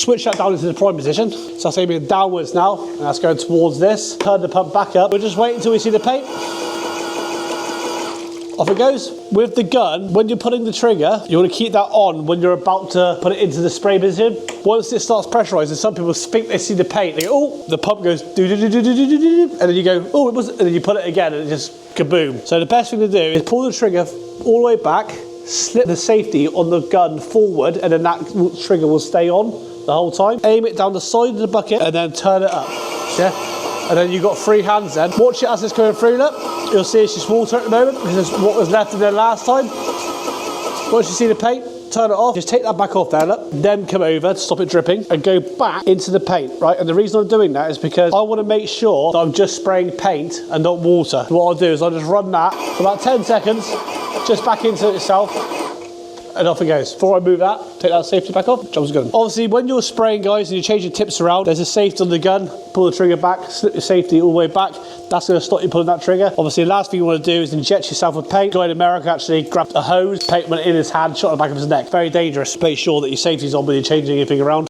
switch that down into the prime position. So that's aiming downwards now, and that's going towards this. Turn the pump back up. We'll just wait until we see the paint. Off it goes. With the gun, when you're pulling the trigger, you want to keep that on when you're about to put it into the spray position. Once it starts pressurizing, some people think they see the paint. They go, oh, the pump goes do do do do do do do do, and then you go, oh, it was, and then you put it again, and it just kaboom. So the best thing to do is pull the trigger all the way back, slip the safety on the gun forward, and then that trigger will stay on the whole time. Aim it down the side of the bucket, and then turn it up. Yeah. And then you've got free hands then. Watch it as it's going through, look. You'll see it's just water at the moment, because it's what was left in there last time. Once you see the paint, turn it off. Just take that back off there, look. Then come over to stop it dripping and go back into the paint, right? And the reason I'm doing that is because I want to make sure that I'm just spraying paint and not water. What I'll do is I'll just run that for about 10 seconds, just back into itself, and off it goes. Before I move that, take that safety back off, job's good. Obviously, when you're spraying, guys, and you're changing tips around, there's a safety on the gun. Pull the trigger back, slip your safety all the way back. That's going to stop you pulling that trigger. Obviously, the last thing you want to do is inject yourself with paint. The guy in America actually grabbed a hose, paint went in his hand, shot the back of his neck. Very dangerous. Make sure that your safety's on when you're changing anything around.